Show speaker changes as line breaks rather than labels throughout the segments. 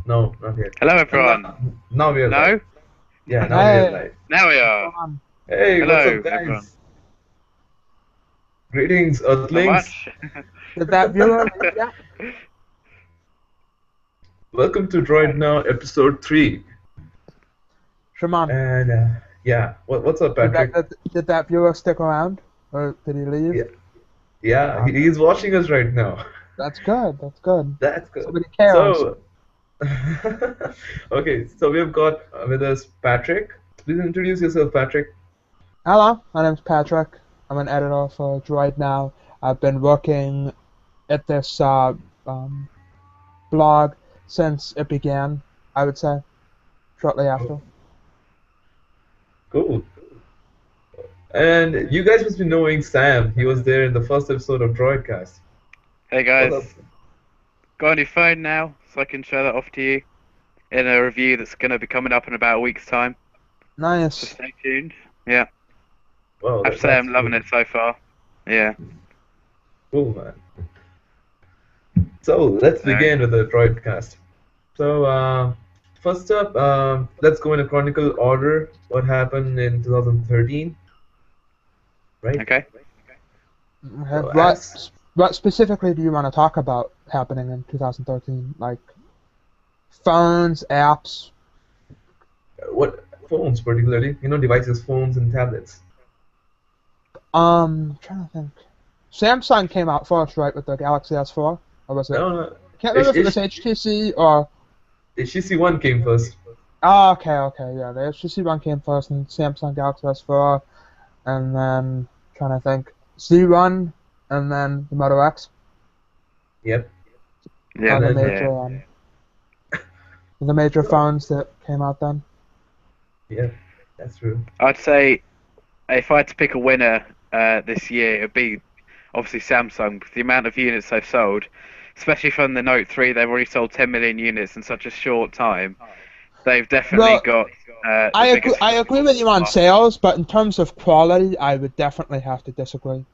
No, not yet.
Hello,
And
everyone.
now we are
No?
live. Yeah, now we are
Hey,
live.
Now we are.
um,
Hey, what's
Hello,
up,
everyone.
guys? Greetings,
Not
Earthlings.
much.
did that viewer leave yet?
Welcome to Droid Now, episode 3.
Shimon,
And yeah, what's up,
did that
Patrick?
did that viewer stick around, or did he leave?
Yeah, yeah,
Uh,
he's watching us right now.
that's good. That's good.
That's good.
Somebody cares.
So, okay, so we've got with us Patrick. Please introduce yourself, Patrick.
Hello, my name's Patrick. I'm an editor for Droid Now. I've been working at this blog since it began. I would say shortly after.
Cool. And you guys must be knowing Sam. He was there in the first episode of DroidCast.
Hey,
What's up?
guys. Got a new phone now, so I can show that off to you in a review that's going to be coming up in about a week's time. So
Nice.
stay tuned. Yeah.
Wow,
I have to say I'm loving
cool.
it so far. Yeah.
Cool, man. So let's
Alright.
begin with the DroidCast. So first up, let's go in a chronicle order. What happened in 2013? Right.
Okay.
So
What specifically do you want to talk about happening in 2013? Like phones, apps.
what phones particularly? Devices, phones, and tablets.
I'm trying to think. Samsung came out first, right, with the Galaxy S4? Or was it?
No,
Can't remember if it was HTC or.
HTC One came first.
Oh, okay, yeah. The HTC One came first, and Samsung Galaxy S4, and then trying to think, Z1, and then the Moto X.
Yep.
Yeah.
Are the
then,
major, the major phones that came out then.
Yeah, that's true.
I'd say if I had to pick a winner this year, it'd be obviously Samsung. With the amount of units they've sold, especially from the Note 3, they've already sold 10 million units in such a short time. They've definitely
Well,
got the
I
biggest.
agree with you on sales, but in terms of quality, I would definitely have to disagree.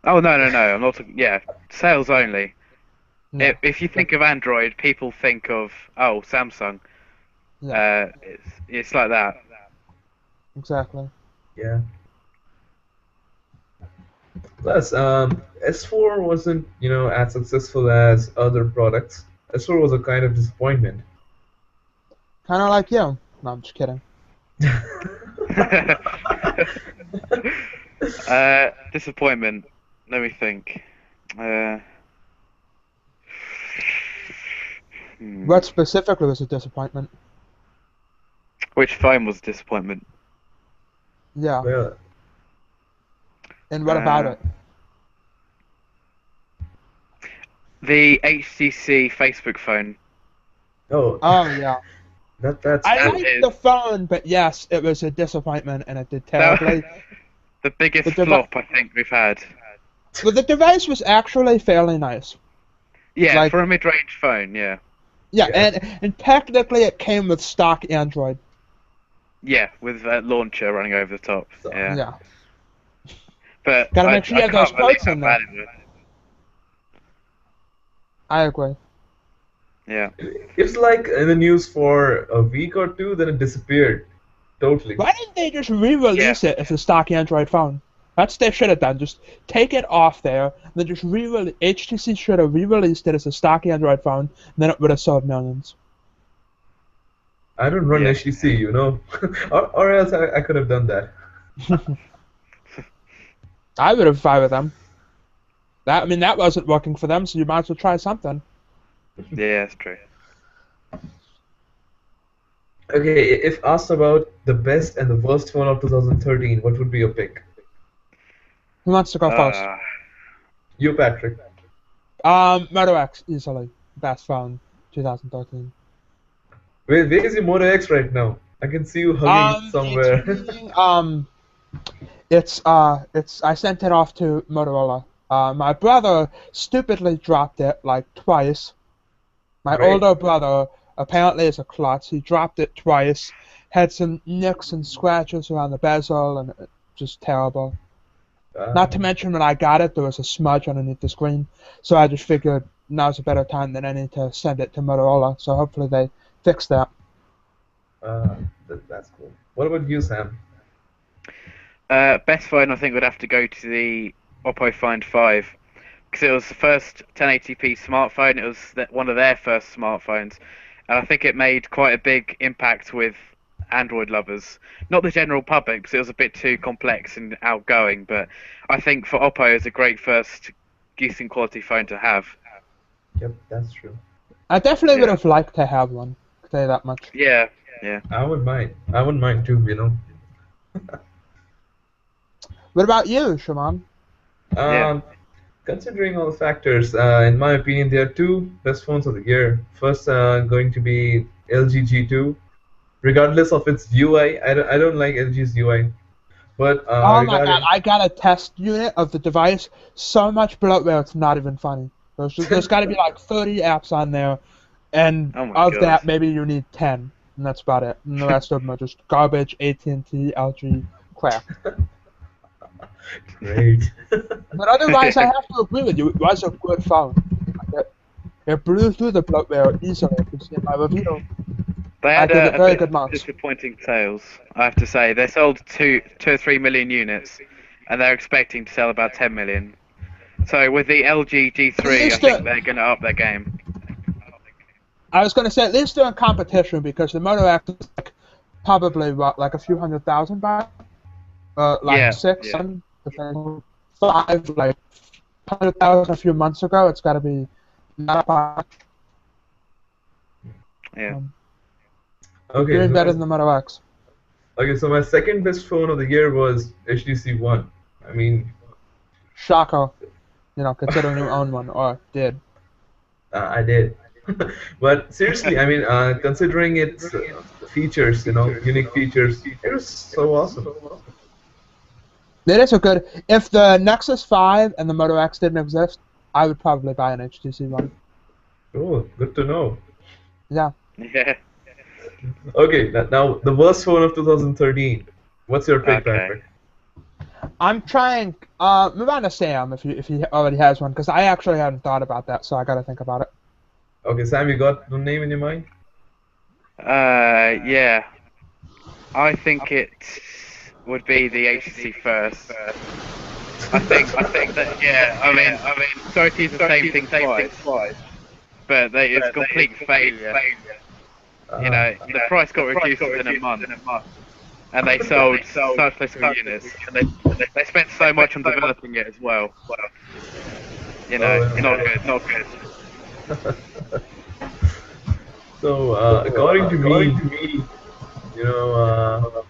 Oh, no. I'm not. Yeah, sales only.
Yeah.
If you think of Android, people think of Samsung.
Yeah.
It's like that.
Exactly.
Yeah. Plus, S4 wasn't, as successful as other products. S4 was a kind of disappointment.
Kind of like you. No, I'm just kidding.
Disappointment. Let me think.
What specifically was a disappointment?
Which phone was a disappointment?
Yeah.
Well,
And what about it?
The HTC Facebook phone.
oh,
Yeah.
that's
I
That
liked
is-
the phone, but yes, it was a disappointment and it did terribly.
The biggest
The devi-
flop I think we've had.
But the device was actually fairly nice.
Yeah,
Like-
for a mid-range phone, yeah.
Yeah,
Yeah.
and technically it came with stock Android.
Yeah, with a launcher running over the top.
So-
Yeah.
Yeah.
But
Gotta
I,
make sure you
I
have those
can't believe
ports
how
in there.
bad it was.
I agree.
Yeah.
It's like in the news for a week or two, then it disappeared totally.
Why didn't they just re-release it as a stock Android phone? That's what they should have done. Just take it off there, and then just re-release. HTC should have re-released it as a stock Android phone, and then it would have sold millions.
I don't run
Yeah.
HTC, or else I could have done that.
I would have if I were them. That wasn't working for them, so you might as well try something.
Yeah, that's true.
Okay, if asked about the best and the worst phone of 2013, what would be your pick?
Who wants to go first?
You, Patrick.
Moto X, easily. Best phone, 2013.
Where's your Moto X right now? I can see you hugging it somewhere.
I sent it off to Motorola. My brother stupidly dropped it like twice. My
Right.
older brother apparently is a klutz. He dropped it twice, had some nicks and scratches around the bezel, and it just terrible. Not to mention when I got it, there was a smudge underneath the screen. So I just figured, now's a better time than any to send it to Motorola. So hopefully they fix that.
That's cool. What about you, Sam?
Best phone I think would have to go to the Oppo Find 5 because it was the first 1080p smartphone. It was one of their first smartphones, and I think it made quite a big impact with Android lovers. Not the general public because it was a bit too complex and outgoing, but I think for Oppo it's a great first decent quality phone to have.
Yep, that's true.
I definitely would have liked to have one. I'll tell you that much.
Yeah.
I wouldn't mind. I wouldn't mind too, you know.
What about you, Shaman?
Considering all the factors, in my opinion, there are two best phones of the year. First, going to be LG G2. Regardless of its UI, I don't like LG's UI. But
Oh my god, I got a test unit of the device. So much bloatware, it's not even funny. There's got to be like 30 apps on there, and of that, maybe you need 10, and that's about it. And the rest of them are just garbage, AT&T, LG, crap.
Great.
But otherwise, I have to agree with you. It was a good phone. It blew through the bloatware easily. You can see in my review.
They had
a very
bit
good marks.
disappointing sales, I have to say. They sold 2 or 3 million units, and they're expecting to sell about 10 million. So with the LG G3, I think they're going to up their game.
I was going to say, at least they're in competition, because the Moto X is probably, what, like a few 100,000 bucks? Like 6, 7, 5, like 100,000 a few months ago. It's got to be not much.
Yeah.
Okay.
Doing better than the Moto X.
Okay, so my second best phone of the year was HTC One. I mean,
shocker. You know, considering you own one, or did.
I did. But seriously, I mean, considering its features, you know, unique features, it was so awesome.
It is a good. If the Nexus 5 and the Moto X didn't exist, I would probably buy an HTC One.
Oh, good to know.
Yeah.
Yeah.
Okay, now the worst phone of 2013. What's your pick, Patrick?
I'm trying. Move on to Sam if he already has one, because I actually hadn't thought about that, so I got to think about it.
Okay, Sam, you got the name in your mind?
Yeah. I think it would be the HTC first. I think that, yeah. I mean, sorry to use the same thing twice, but it's a complete failure. You know, the price got reduced within a month, and they sold such little units, and they spent so much on developing it as well. You know, not good.
So, according to me, you know,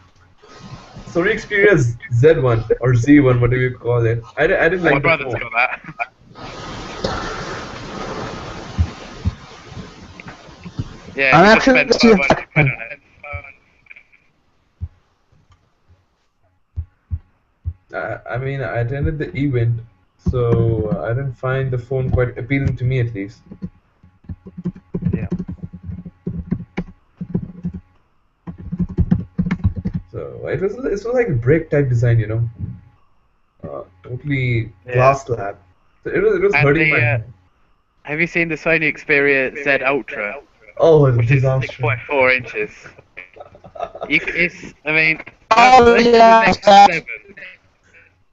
Sony Xperia Z1 or Z1, whatever you call it. I didn't like.
My brother's got that. Yeah,
I'm
you
actually
spent so much on it.
I mean, I attended the event, so I didn't find the phone quite appealing to me, at least.
Yeah.
So it was like a brick type design, you know, totally glass slab. So it was
And
hurting my hand.
have you seen the Sony Xperia Z Ultra?
Oh, it's
Which is
disaster.
6.4 inches. I mean,
Oh,
that's
yeah.
the Nexus 7.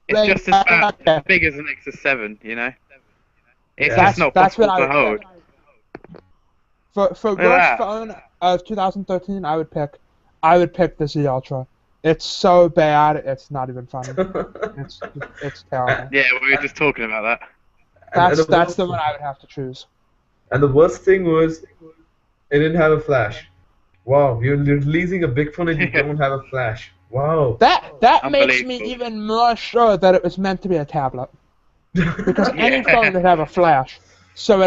It's just as big as the Nexus 7, you know? It's just not possible to hold.
For worst phone of 2013, I would pick the Z Ultra. It's so bad, it's not even funny. It's terrible.
Yeah, we were just talking about that.
That's the one I would have to choose.
And the worst thing was, it didn't have a flash. Wow, you're releasing a big phone and you don't have a flash. Wow.
That makes me even more sure that it was meant to be a tablet. Because any phone would have a flash. So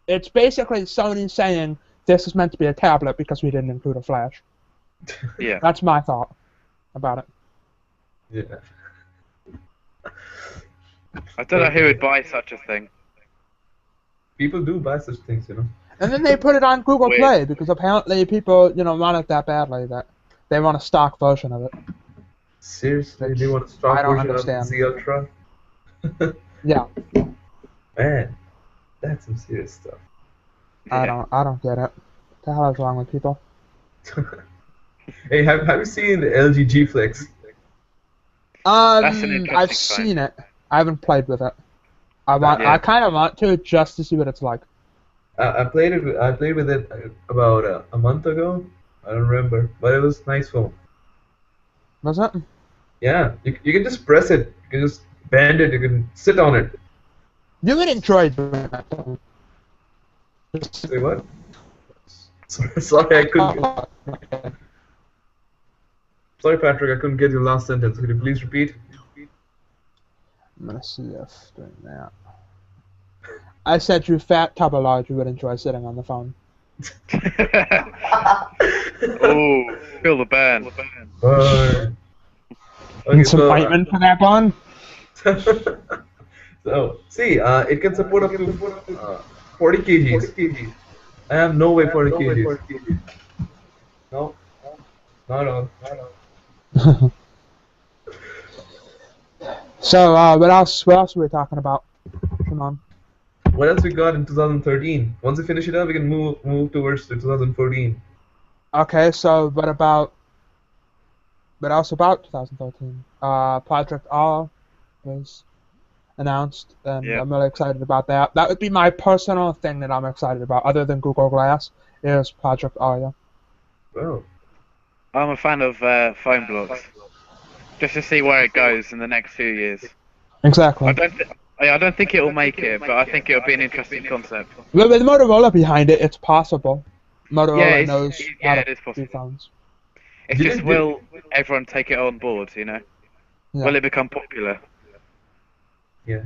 it's basically Sony saying this is meant to be a tablet because we didn't include a flash.
Yeah.
That's my thought about it.
Yeah.
I don't know who would buy such a thing.
People do buy such things, you know.
And then they put it on Google Play because apparently people, you know, want it that badly that they want a stock version of it.
Seriously, they want a stock
I don't
version
understand.
of the Z Ultra?
Yeah.
Man. That's some serious stuff.
I don't get it. What the hell is wrong with people?
Hey, have you seen the LG G Flex?
That's an
I've
interesting phone.
seen it. I haven't played with it. I
Yeah.
kind of want to just to see what it's like.
I played it. I played with it about a month ago. I don't remember, but it was nice phone.
Was it?
Yeah, you can just press it. You can just bend it. You can sit on it.
You would enjoy doing that. Though.
Say what? Sorry, I couldn't. Sorry, Patrick, I couldn't get your last sentence. Could you please repeat?
I'm gonna see if doing that. I said you fat tub of large, you would enjoy sitting on the phone.
Oh, feel the burn.
Burn. Okay,
And some
so
ointment for that bun?
so see, it can support up to 40 kgs. I have no way 40 kgs. No, not at all.
So, what else? What else are we talking about? Come on.
What else we got in 2013? Once we finish it up, we can move towards the 2014.
Okay, so what else about 2013? Project R was announced, and
Yep.
I'm really excited about that. That would be my personal thing that I'm excited about, other than Google Glass, is Project Aria.
Well,
I'm a fan of phone blocks, just to see where it goes in the next few years.
Exactly.
I don't think it'll make it, but I think it'll be an interesting concept.
With Motorola behind it, it's possible. Motorola
Yeah,
knows
yeah,
how
it
to
is
do
possible.
phones.
It's
Did
just,
it-
will everyone take it on board, you know?
Yeah.
Will it become popular?
yeah.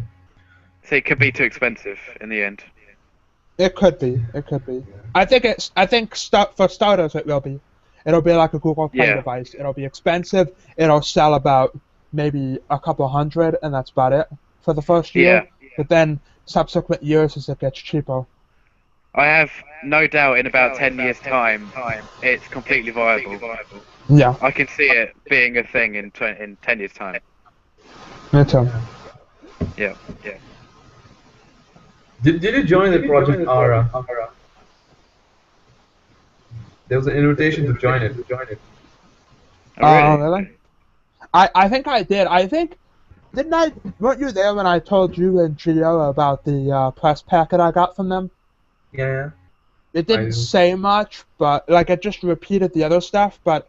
So it could be too expensive in the end.
It could be. It could be. I think for starters it will be. It'll be like a Google Play
Yeah.
device. It'll be expensive. It'll sell about maybe a couple hundred, and that's about it for the first year.
Yeah.
But then subsequent years, as it gets cheaper.
I have no doubt in about 10 years' time, it's completely viable.
Yeah,
I can see it being a thing in 10 years' time.
me too.
Yeah.
Did you join the Project Ara? There was an invitation to join it.
Oh, really?
Really? I think I did. I think didn't I? Weren't you there when I told you and Gio about the press packet I got from them?
Yeah.
It didn't say much, but like it just repeated the other stuff. But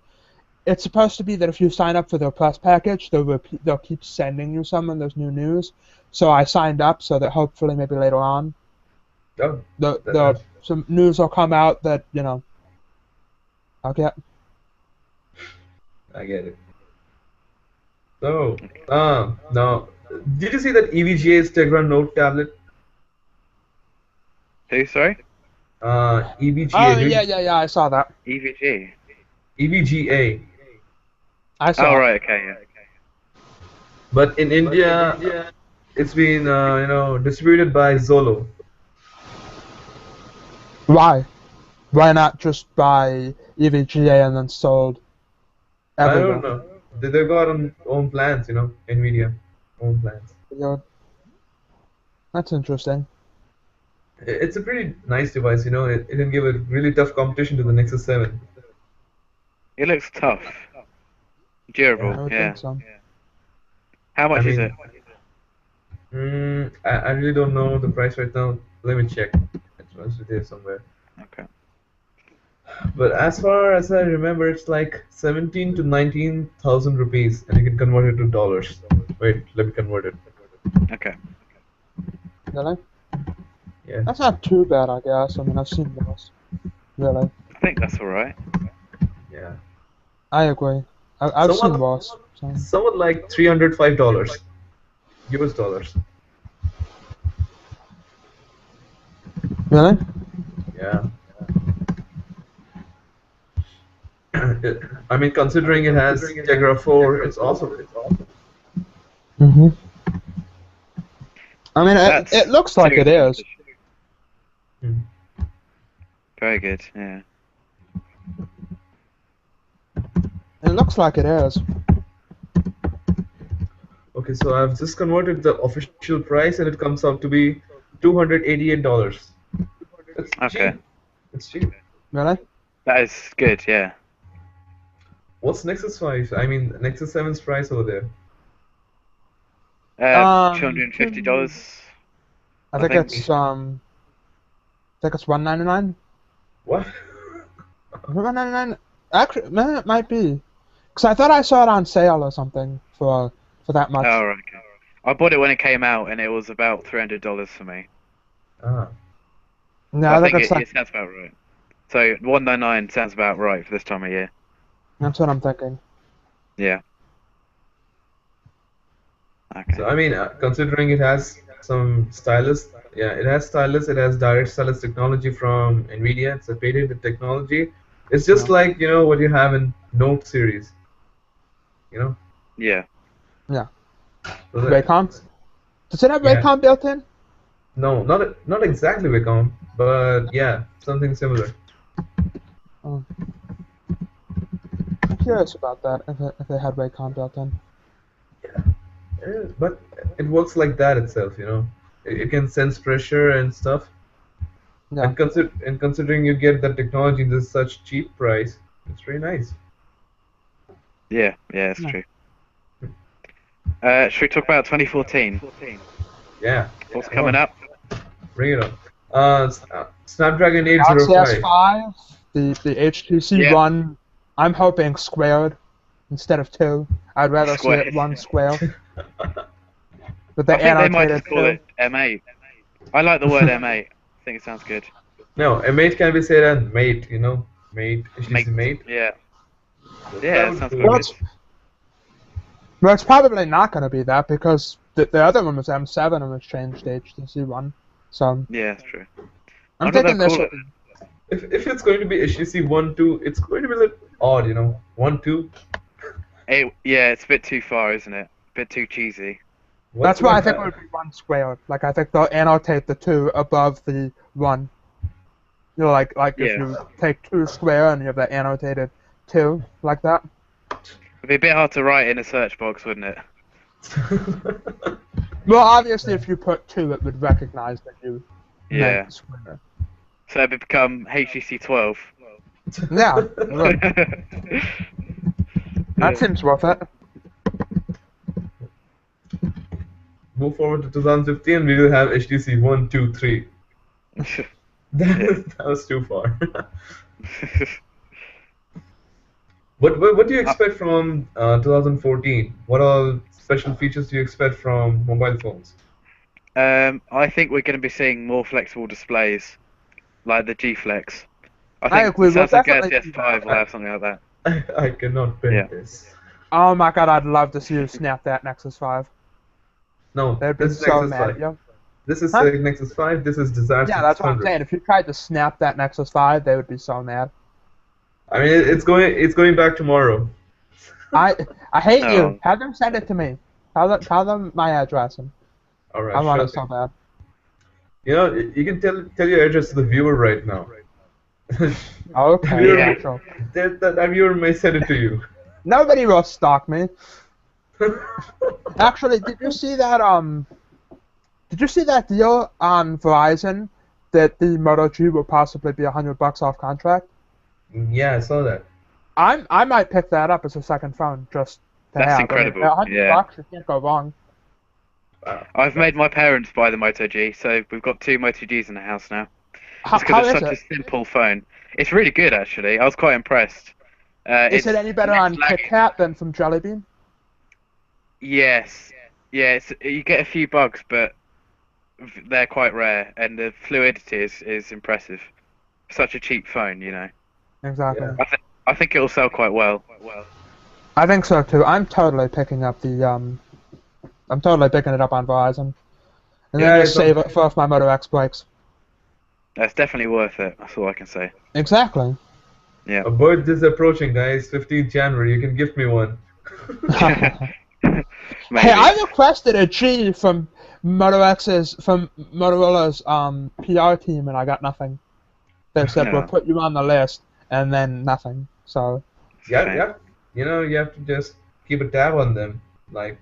it's supposed to be that if you sign up for their press package, they'll keep sending you some when there's new news. So I signed up so that hopefully maybe later on
Oh,
some news will come out that I'll get.
I get it. So, now, did you see that EVGA's Tegra Note tablet?
Who, sorry?
EVGA.
Oh yeah, I saw that.
EVG.
EVGA.
I saw.
Oh,
it.
right, okay, yeah.
But in India, it's been distributed by Zolo.
Why? Why not just buy EVGA and then sold everywhere?
I don't know. They've got own plans, NVIDIA own plans.
Yeah. That's interesting.
It's a pretty nice device, It can give a really tough competition to the Nexus 7.
It looks tough.
I
Durable,
would
yeah.
think so.
How much is
mean,
it?
I really don't know the price right now. Let me check. It must be there somewhere.
Okay.
But as far as I remember, it's like 17 to 19,000 rupees, and you can convert it to dollars. Wait, let me convert it.
Okay.
Really?
Yeah.
That's not too bad, I guess. I mean, I've seen those. Really?
I think that's alright.
Yeah.
I agree. I've seen
Somewhat-
worse. So.
Somewhat like $305 US dollars.
Really?
Yeah. I mean, considering it has Tegra 4, it's awesome.
Mm-hmm. I mean,
That's
it looks like it is.
Hmm.
Very good, yeah.
It looks like it is.
Okay, so I've just converted the official price, and it comes out to be $288. It's
Okay.
cheap. It's cheap.
Really?
That is good, yeah.
What's Nexus 5? I mean, Nexus 7's price over there.
$250.
I
I
think
think-
it's $199.
What?
$199. Actually, man, it might be. Cause I thought I saw it on sale or something for that much.
Oh, right, okay. I bought it when it came out, and it was about $300 for me.
Ah.
No,
I
I think
think
it's
it
like
sounds about right. So $199 sounds about right for this time of year.
that's what I'm thinking.
Yeah. Okay.
So I mean, considering it has some stylus, yeah, it has stylus. It has direct stylus technology from NVIDIA. It's a patented technology. It's just
Yeah.
like what you have in Note series.
Yeah.
So that-
Wacom? Does it have
Yeah.
Wacom built in?
No, not exactly Wacom, but yeah, something similar.
I'm curious about that. If it had Wacom built in.
But it works like that itself. It can sense pressure and stuff.
Yeah.
And considering you get that technology at such cheap price, it's very nice.
Yeah, that's
Yeah.
true. Should we talk about 2014?
Yeah.
What's
Come
coming
on,
up?
Bring it on. Snapdragon
Galaxy
805.
S5, the HTC
Yeah.
One. I'm hoping squared instead of 2. I'd rather see it
Squared.
1 square. With the
I think they might
annotated
just call
2.
it M8. I like the word M8. I think it sounds good.
No, M8 can be said as mate. Mate. HTC mate.
Yeah.
So
Yeah,
would
that sounds
do
quite
Well,
it.
good.
Well, it's probably not going to be that because the other one was M7 and was changed to HTC One. So
Yeah, that's true.
I'm
wonder
thinking
they'll
this.
call it-
If it's going to be HTC 1, 2, it's going to be a little odd. 1, 2.
Yeah, it's a bit too far, isn't it? A bit too cheesy.
That's why I think it would be 1 squared. Like I think they'll annotate the 2 above the 1. Like if
Yeah.
you take 2 square and you have that annotated 2 like that.
It'd be a bit hard to write in a search box, wouldn't it?
Well, obviously, if you put 2, it would recognize that you
Yeah.
meant square.
So it'd become HTC 12.
Yeah, it would. That seems worth it.
Move forward to 2015, we will have HTC 1, 2, 3. That was too far. What do you expect from 2014? What all special features do you expect from mobile phones?
I think we're going to be seeing more flexible displays, like the G Flex. I
I
think
agree, we'll
Samsung
definitely
Galaxy
see
S5 will have something like that.
I cannot pin
Yeah.
this.
Oh my god, I'd love to see you snap that Nexus 5.
No,
They'd be
this is
so
Nexus
mad
5.
at you.
This is
Huh?
Nexus 5. This is Desire
Yeah, that's what I'm
600.
saying. If you tried to snap that Nexus 5, they would be so mad.
I mean, it's going back tomorrow.
I hate
No.
you. Have them send it to me. Tell them my address. And
All right,
I want
sure
it so
thing.
bad.
You can tell your address to the viewer right now.
Okay,
Yeah.
sure.
that viewer may send it to you.
Nobody will stalk me. Actually, did you see that deal on Verizon that the Moto G will possibly be $100 off contract?
Yeah, I saw that.
I might pick that up as a second phone just to
That's
have.
incredible,
$100,
yeah.
you can't go wrong.
Wow.
I've made my parents buy the Moto G, so we've got 2 Moto Gs in the house now.
How
Just because
is
it's such
it?
a simple phone. It's really good, actually. I was quite impressed.
Is it any better on
less laggy.
KitKat than from Jelly Bean?
Yes. Yeah, you get a few bugs, but they're quite rare, and the fluidity is impressive. Such a cheap phone,
Exactly.
Yeah.
I think it'll sell quite well.
I think so too. I'm totally picking up I'm totally picking it up on Verizon, and
Yeah,
then just
it's
save it for my Moto X bikes.
That's definitely worth it. That's all I can say.
Exactly.
Yeah.
A birthday is approaching, guys. 15th January. You can gift me one.
Maybe.
Hey, I requested a G from Motorola's PR team, and I got nothing. They said we'll
No.
put you on the list, and then nothing. So
Yeah,
Shame.
yeah. You have to just keep a tab on them. Like,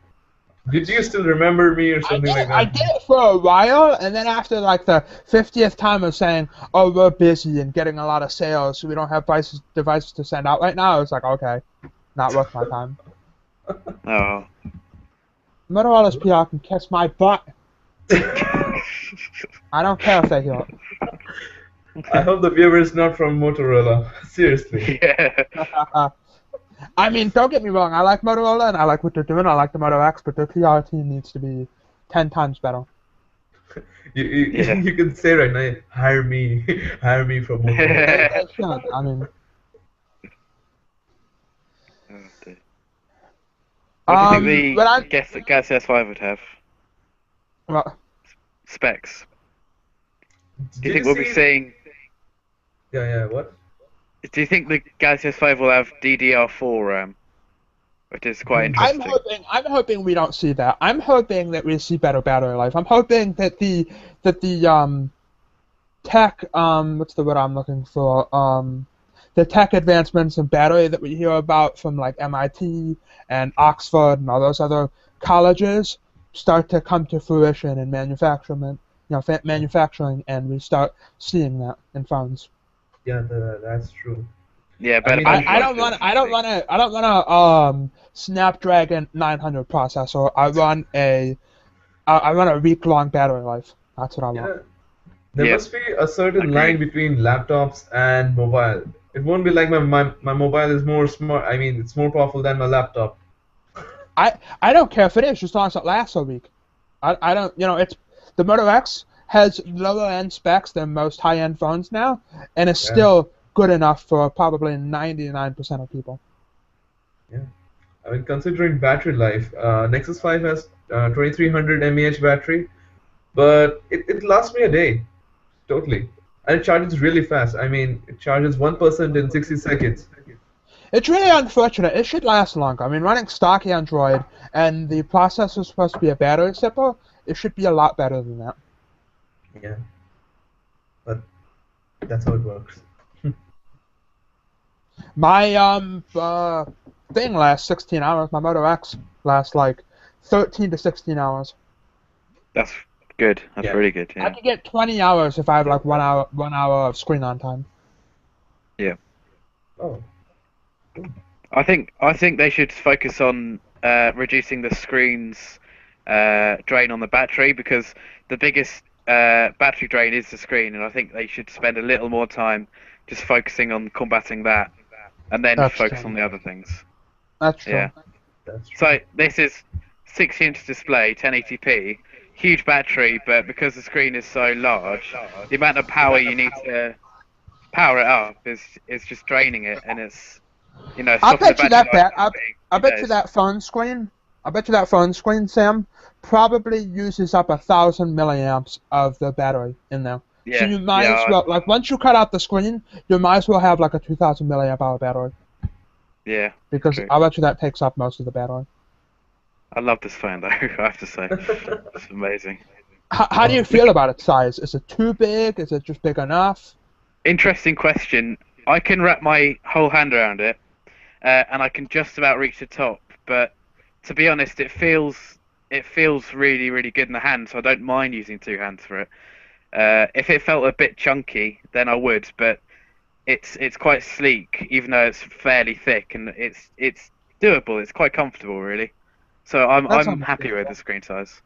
Did you still remember me or something like
I
that?
did it for a while, and then after like the 50th time of saying, "Oh, we're busy and getting a lot of sales, so we don't have devices to send out right now," I was like, "Okay, not worth my time."
Oh.
Motorola's PR can kiss my butt. I don't care if they hear
I hope the viewer is not from Motorola. Seriously.
Yeah.
it. I mean, don't get me wrong. I like Motorola and I like what they're doing. I like the Moto X, but their PR team needs to be 10 times better.
Yeah.
You can say right now, hire me, hire me from Motorola.
They should. I mean,
Oh, dear. What do you think
but
the guess that Galaxy S5 would have?
well,
Specs. Do
Did
you think
you
we'll be
see?
seeing?
Yeah, what?
Do you think the Galaxy S5 will have DDR4 RAM? Which is quite
I'm
interesting.
hoping we don't see that. I'm hoping that we see better battery life. I'm hoping that the tech what's the word I'm looking for the tech advancements in battery that we hear about from like MIT and Oxford and all those other colleges start to come to fruition in manufacturing, and we start seeing that in phones.
Yeah, that's true.
Yeah,
I
better
mean,
battery
I
life
don't
is
want I don't want to I don't want a Snapdragon 900 processor. I run a week-long battery life. That's what I want.
yeah, there
Yeah,
must be a certain line
agreed.
between laptops and mobile. It won't be like my mobile is more smart. I mean, it's more powerful than my laptop.
I don't care if it is, just as long as it lasts a week. I don't, it's the Moto X has lower end specs than most high end phones now, and it's
Yeah,
still good enough for probably 99% of people.
yeah. I mean, considering battery life, Nexus 5 has 2300 mAh battery, but it lasts me a day, totally. And it charges really fast. I mean, it charges 1% in 60 seconds.
It's really unfortunate. It should last longer. I mean, running stock Android and the processor is supposed to be a battery sipper, it should be a lot better than that.
Yeah, but that's how it works.
My thing lasts 16 hours. My Moto X lasts like 13 to 16 hours.
That's good. That's
Yeah.
really good.
I
Yeah.
could get 20 hours if I have like 1 hour of screen on time.
Yeah.
Oh,
I think they should focus on reducing the screen's drain on the battery, because the biggest battery drain is the screen, and I think they should spend a little more time just focusing on combating that, and then
That's
focus
true.
on the other things.
That's true.
Yeah.
that's true.
So this is 60-inch display, 1080p, huge battery, but because the screen is so large, the amount of power you need to power it up is just draining it, and it's
I
stopping the
bet you
battery life from
I
being
bet you
days.
that phone screen. I bet you that phone screen, Sam, probably uses up 1,000 milliamps of the battery in there. So
Yeah,
you might as
yeah,
well, like, once you cut out the screen, you might as well have like a 2,000 milliamp hour battery,
yeah.
because
True.
I bet you that takes up most of the battery.
I love this phone though. I have to say, it's amazing.
How do you feel about its size? Is it too big? Is it just big enough?
Interesting question. I can wrap my whole hand around it, and I can just about reach the top. But to be honest, it feels really, really good in the hand, so I don't mind using two hands for it. If it felt a bit chunky, then I would, but it's quite sleek, even though it's fairly thick, and it's doable. It's quite comfortable, really. So
That's
I'm happy with the
understandable.
screen size.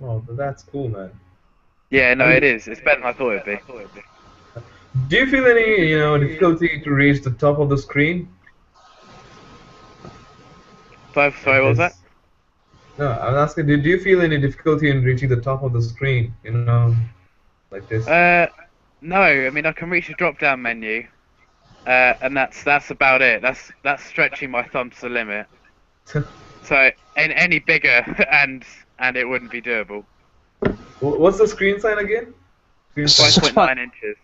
Oh, that's cool, man.
Yeah,
I
no, it
mean,
is. It's better than I thought it'd be.
do you feel any, difficulty to reach the top of the screen
Sorry,
like
what was that?
this? No, I was asking, do you feel any difficulty in reaching the top of the screen, like this?
No. I mean, I can reach the drop-down menu, and that's about it. That's stretching my thumb to the limit. So any bigger, and it wouldn't be doable.
What's the screen size again? Screen size?
5.9 inches.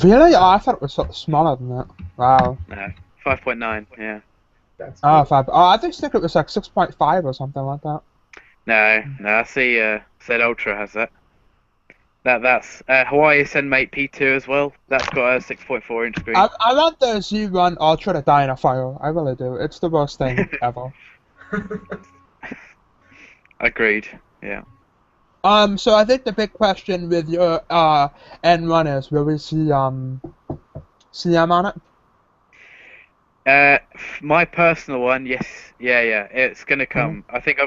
Really? Oh, I thought it was smaller than that. Wow.
No, 5.9. Yeah.
That's
Oh,
cool.
5. Oh, I think it was like 6.5 or something like that.
No. I see. Said Ultra has that. That's Hawaii SendMate P2 as well. That's got a 6.4-inch screen.
I want the Z1 Ultra to die in a fire. I really do. It's the worst thing ever.
Agreed. Yeah.
So I think the big question with your N1 is, will we see CM on it?
My personal one, yes, yeah, it's gonna come. I think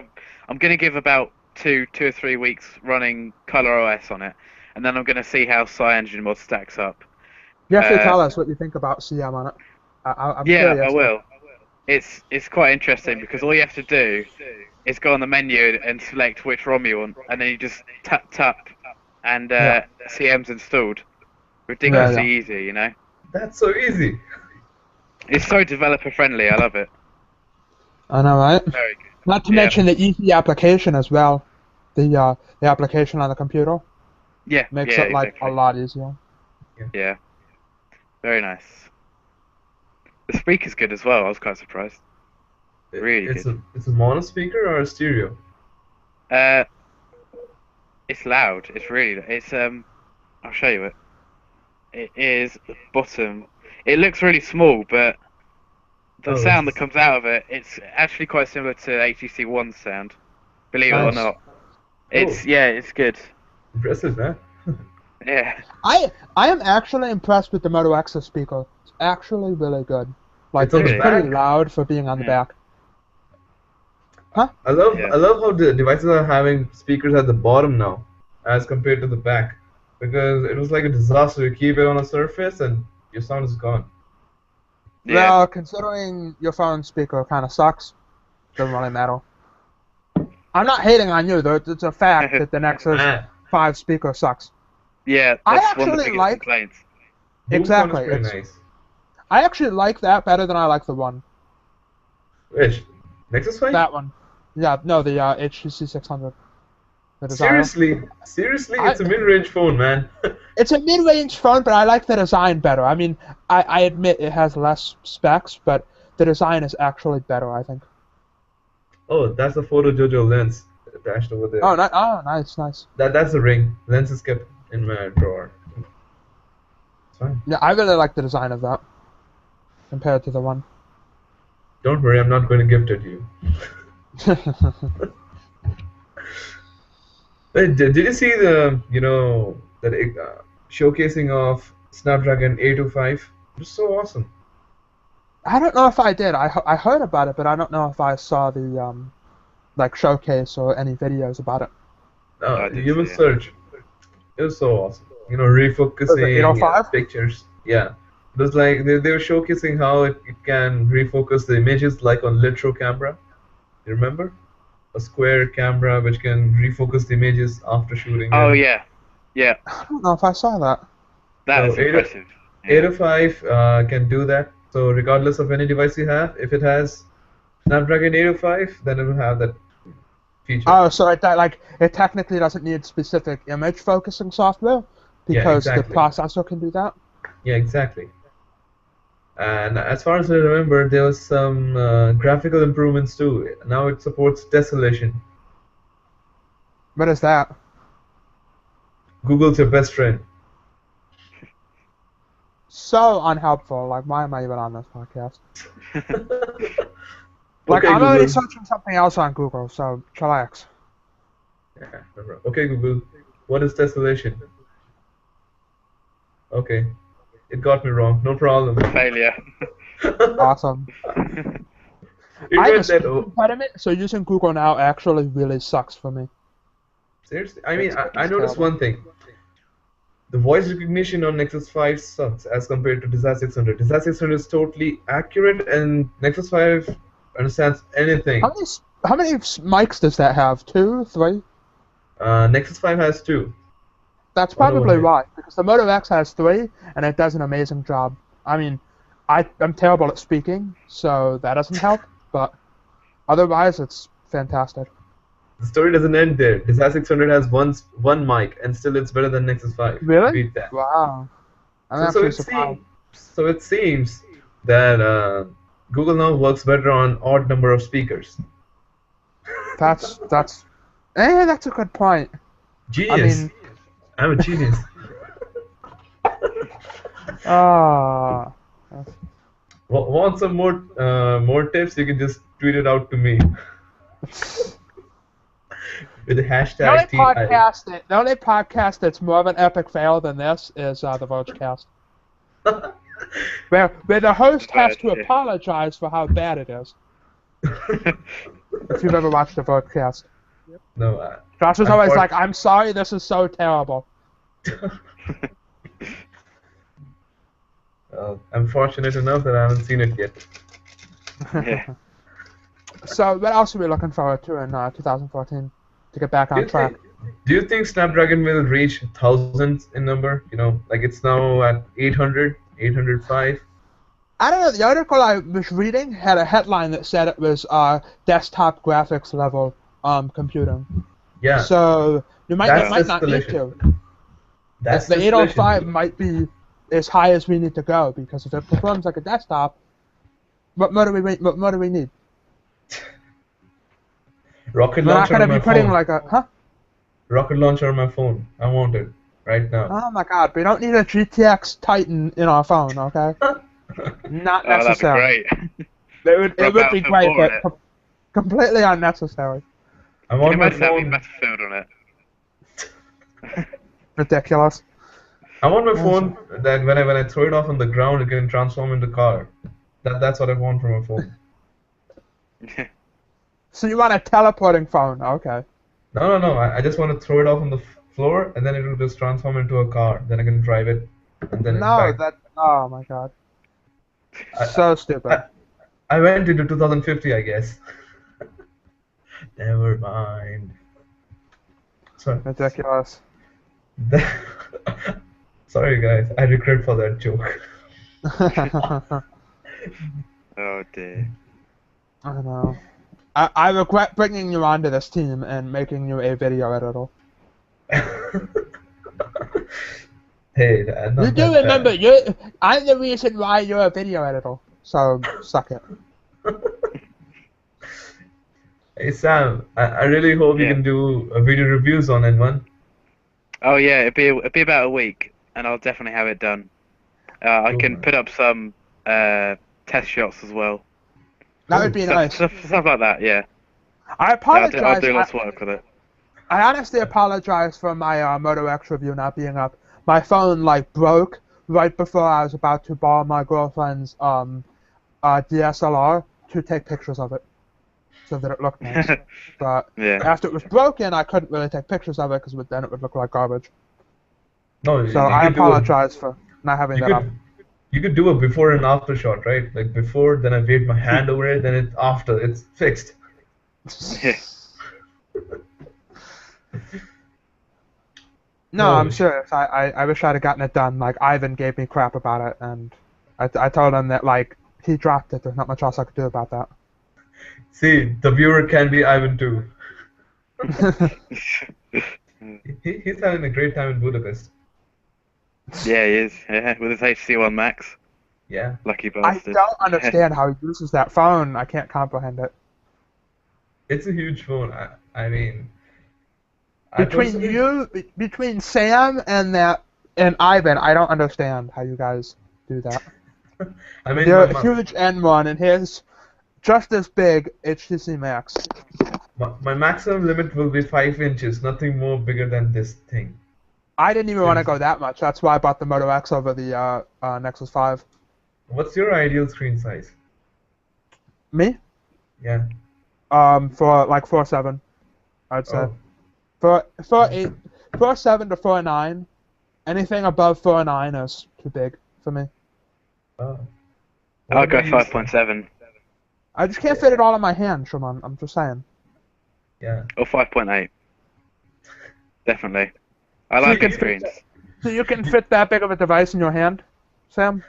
I'm gonna give about two or 3 weeks running Color OS on it, and then I'm gonna see how CyEngine stacks up.
You have to
Uh,
tell us what you think about CM on it. I'm
yeah, I
curious.
will. It's quite interesting because all you have to do is go on the menu and select which ROM you want, and then you just tap, and
Yeah.
CM's installed.
Yeah,
Ridiculously
yeah.
easy, you know.
That's so easy.
It's so developer friendly. I love it.
I know, right?
Very good.
Not to
Yeah,
mention the easy application as well. The application on the computer makes
yeah,
it like a
exactly.
lot easier.
Yeah, very nice. The speaker's good as well. I was quite surprised. Really
It's
good.
a mono speaker or a stereo?
Uh, it's loud. It's really. It's I'll show you it. It is the bottom. It looks really small, but the
Oh,
sound that comes out of it, it's actually quite similar to HTC One's sound. Believe it or
Nice.
not.
cool.
It's good.
Impressive, man.
Yeah.
I am actually impressed with the Moto X speaker. It's actually really good. Like
It's on
it's
the
Really?
pretty
back.
loud for being on the
Yeah.
back. Huh?
Yeah.
I love how the devices are having speakers at the bottom now, as compared to the back, because it was like a disaster. You keep it on a surface and your sound is gone.
Yeah.
Well, considering your phone speaker kind of sucks, doesn't really matter. I'm not hating on you though. It's a fact that the Nexus
Ah,
5 speaker sucks.
Yeah,
I
that's one of the
actually
biggest
like
complaints.
Boom sound is
exactly.
pretty nice.
I actually like that better than I like the one.
Which Nexus 5?
That one. Yeah, no, the HTC 600. The Desire.
Seriously,
I,
it's a mid-range phone, man.
it's a mid-range phone, but I like the design better. I mean, I admit it has less specs, but the design is actually better, I think.
Oh, that's the photo Jojo lens attached over there.
Oh, nice, nice.
That's the ring. Lens is kept in my drawer. It's fine.
Yeah, I really like the design of that compared to the one.
Don't worry, I'm not going to gift it you. Hey, did you see the that showcasing of Snapdragon 825? It was so awesome.
I don't know if I did. I heard about it, but I don't know if I saw the like showcase or any videos about it.
I did
You will
see it.
search. It was so awesome.
Was it
Refocusing
805?
pictures. Yeah. It was like they were showcasing how it can refocus the images like on litro camera. You remember? A square camera which can refocus the images after shooting
Oh
it.
yeah. Yeah.
I don't know if I saw that.
That
So
is impressive. Yeah.
805 can do that. So regardless of any device you have, if it has Snapdragon 805, then it will have that feature.
Oh, so it technically doesn't need specific image focusing software because the
exactly.
processor can do that.
Yeah, exactly. And as far as I remember, there was some graphical improvements too. Now it supports tessellation.
What is that?
Google's your best friend.
So unhelpful. Like, why am I even on this podcast? Like,
Okay,
I'm already
Google.
searching something else on Google, so chillax.
Yeah, no problem. Okay, Google. What is tessellation? Okay, it got me wrong. No problem.
Failure.
Awesome.
It
I have a
went that.
speech impediment, so using Google now actually really sucks for me.
Seriously, I mean, I
It's
noticed
terrible.
one thing. The voice recognition on Nexus 5 sucks as compared to Desire 600. Desire 600 is totally accurate, and Nexus 5 understands anything.
How many mics does that have? 2, 3?
Nexus 5 has 2.
That's
All over
probably
here.
why, because the Moto X has 3, and it does an amazing job. I mean, I'm terrible at speaking, so that doesn't help, but otherwise it's fantastic.
The story doesn't end there. Desire 600 has one mic, and still it's better than Nexus 5.
Really?
Beat that.
Wow. I'm
So
actually
it
surprised.
seems that Google now works better on odd number of speakers.
That's that's a good point.
Genius.
I mean,
I'm a genius.
ah.
Want some more tips? You can just tweet it out to me. with the hashtag TI.
The only podcast that's more of an epic fail than this is the DroidCast, where the host has to apologize for how bad it is. If you've ever watched the DroidCast.
No,
Josh is always like, "I'm sorry, this is so terrible."
I'm fortunate enough that I haven't seen it yet.
Yeah.
So, what else are we looking forward to in 2014 to get back on track?
Do you think Snapdragon will reach thousands in number? You know, like it's now at 800, 805.
I don't know. The article I was reading had a headline that said it was desktop graphics level computing.
Yeah.
So you might not need to.
That's
the 805 might be as high as we need to go, because if it performs like a desktop, what more do we need?
Rocket
We're not
launcher
gonna
on my
be putting
phone.
like a
Rocket launcher on my phone. I want it right now.
Oh my God! We don't need a GTX Titan in our phone, okay? Not necessary.
That'd be great.
It would be great, but completely unnecessary.
I want my
Can you imagine
phone.
having Battlefield on it?
Ridiculous.
I want my phone that when I throw it off on the ground, it can transform into a car. That's what I want from a phone.
So you want a teleporting phone? Okay.
No. I just want to throw it off on the floor, and then it will just transform into a car. Then I can drive it, and then
oh my God. So stupid.
I went into 2050, I guess. Never mind. Sorry.
Ridiculous.
Sorry, guys. I regret for that joke.
Oh dear.
I know. I regret bringing you onto this team and making you a video editor.
Hey, not
You do
that
remember,
bad.
I'm the reason why you're a video editor. So, suck it.
Hey Sam, I really hope you can do video reviews on N1.
Oh yeah, it'd be about a week, and I'll definitely have it done. I can put up some test shots as well.
That would be nice.
Stuff like that, yeah.
I apologize.
I'll do lots of work with it.
I honestly apologize for my Moto X review not being up. My phone broke right before I was about to borrow my girlfriend's DSLR to take pictures of it, so that it looked nice. But after it was broken, I couldn't really take pictures of it because then it would look like garbage.
No,
so I apologize for not having that up.
You could do a before and after shot, right? Like before, then I waved my hand over it, then it's after, it's fixed.
Yeah.
No, I'm serious. I wish I'd have gotten it done. Ivan gave me crap about it, and I told him that he dropped it. There's not much else I could do about that.
See, the viewer can be Ivan too. He's having a great time in Budapest.
Yeah, he is. Yeah, with his HC1 Max.
Yeah.
Lucky bastard.
I don't understand how he uses that phone. I can't comprehend it.
It's a huge phone. I mean.
Between Sam and Ivan, I don't understand how you guys do that.
I mean,
they're a huge N1 and his just as big HTC Max.
My maximum limit will be 5 inches, nothing more bigger than this thing.
I didn't even want to go that much. That's why I bought the Moto X over the Nexus 5. What's
your ideal screen size?
Me?
Yeah.
For 4.7, I'd say. For 4.7 to 4.9, anything above 4.9 is too big for me.
Oh.
I'll go 5.7.
I just can't fit it all in my hand, Shimon. I'm just saying.
Yeah.
Or 5.8. Definitely. I like good screens.
So you can fit that big of a device in your hand, Sam?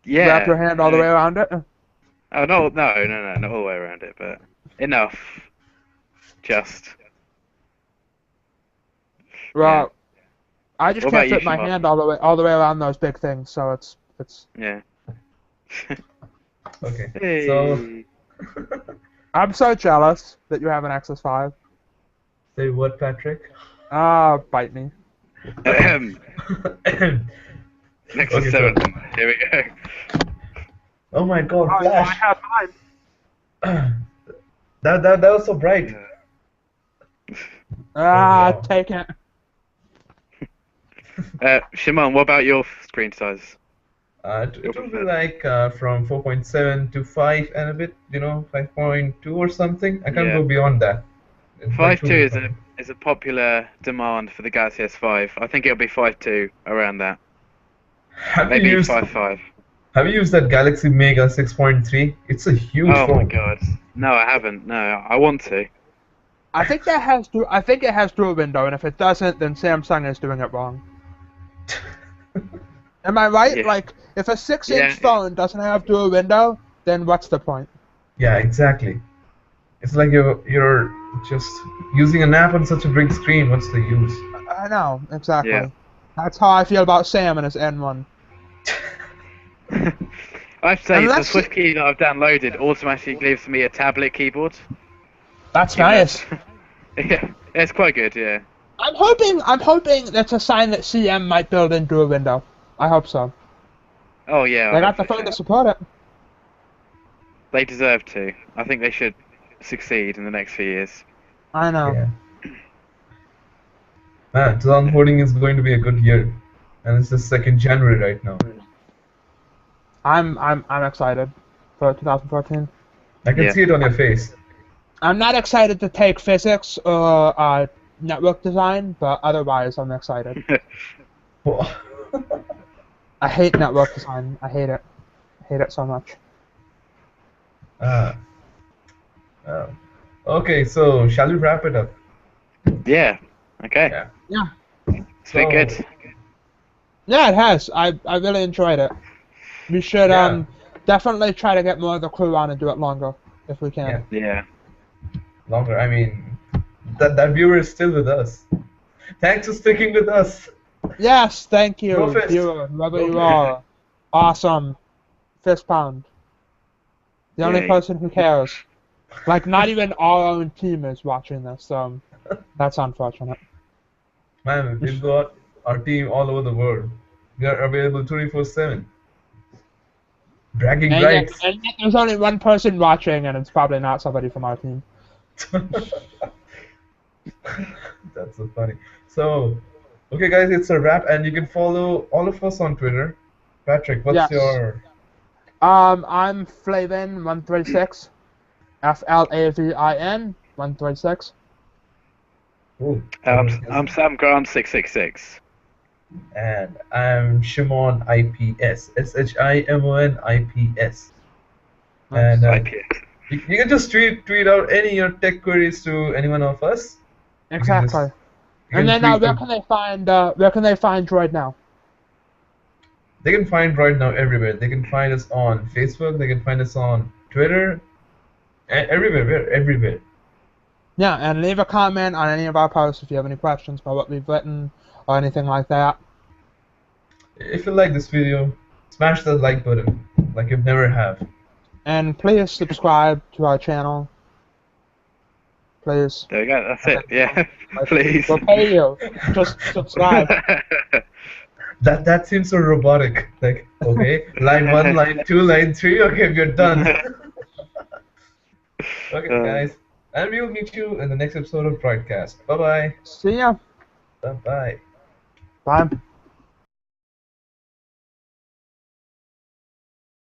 Yeah.
Wrap your hand all the way around it?
Oh, no, not all the way around it, but enough. Just.
Well, I just can't fit my hand all the way around those big things, so it's.
Yeah.
Okay.
Hey.
So.
I'm so jealous that you have an Nexus 5.
Say what, Patrick?
Bite me.
Nexus 7. Here we go.
Oh my God! Flash.
I have mine.
That was so bright. wow.
Take it.
Shimon, what about your screen size? Your
It will be
preferred?
like from 4.7 to 5 and a bit, 5.2 or something. I can't
Yeah.
go beyond that. That
Five
will
two
be
is
fine.
a popular demand for the Galaxy S5. I think it'll be 5.2 around that.
Have you
Maybe
used
5.5.
Have you used that Galaxy Mega 6.3? It's a huge
Oh my
phone.
god. No, I haven't. No, I want to.
I think that has to. I think it has dual window, and if it doesn't, then Samsung is doing it wrong. Am I right?
Yeah.
Like, if a 6-inch
Yeah.
phone doesn't have dual window, then what's the point?
Yeah, exactly. It's like you're just using an app on such a big screen. What's the use?
I know
Yeah.
exactly. That's how I feel about Sam and his N1.
I have to say, the
Unless
Swift key that I've downloaded automatically gives me a tablet keyboard.
that's
Even though
nice.
it's, yeah, it's quite good, yeah.
I'm hoping that's a sign that CM might build in dual window. I hope so.
Oh, yeah, I
They
hope
got the
so
phone
too.
to support it.
They deserve to. I think they should succeed in the next few years.
I know.
Yeah. Man, 2014 is going to be a good year, and it's the 2nd January right now.
I'm excited for 2014.
I can
Yeah.
see it on your face.
I'm not excited to take physics or network design, but otherwise I'm excited. I hate network design. I hate it. I hate it so much.
Ah, ah. Okay, so shall we wrap it up?
Yeah. Okay.
Yeah.
Yeah.
It's been
So,
good.
Yeah, it has. I really enjoyed it. We should
yeah,
definitely try to get more of the crew on and do it longer if we can.
yeah,
Yeah.
longer. I mean, that viewer is still with us. Thanks for sticking with us.
Yes, thank
Go
you,
fist.
viewer, whoever
Go
you
fist.
are. Awesome. Fist pound. The only
Yay.
person who cares. Like, not even our own team is watching this, so that's unfortunate.
Man, we've got our team all over the world. We are available 24/7. Bragging rights.
And yet there's only one person watching, and it's probably not somebody from our team.
That's so funny. So, okay, guys, it's a wrap, and you can follow all of us on Twitter. Patrick, what's
Yes.
your?
I'm Flavin136. FLAVIN 136.
Oh,
I'm Sam Grant 666.
and I'm Shimon IPS. SHIMON IPS.
Nice.
And
IPS.
you can just tweet out any your tech queries to any one of us. You can just
Exactly.
you
And
can
then
tweet
where
to,
can they find Droid Now?
they can find right now everywhere. They can find us on Facebook. They can find us on Twitter. Everywhere. We're everywhere.
Yeah, and leave a comment on any of our posts if you have any questions about what we've written or anything like that.
If you like this video, smash that like button like you've never have.
And please subscribe to our channel. Please.
There we go. That's it. Yeah. Please.
We'll pay you. Just subscribe.
That seems so robotic. Like, okay, line 1, line 2, line 3. Okay, we're done. Okay, guys, and we'll meet you in the next episode of DroidCast. Bye bye.
See ya.
Bye bye.
Bye.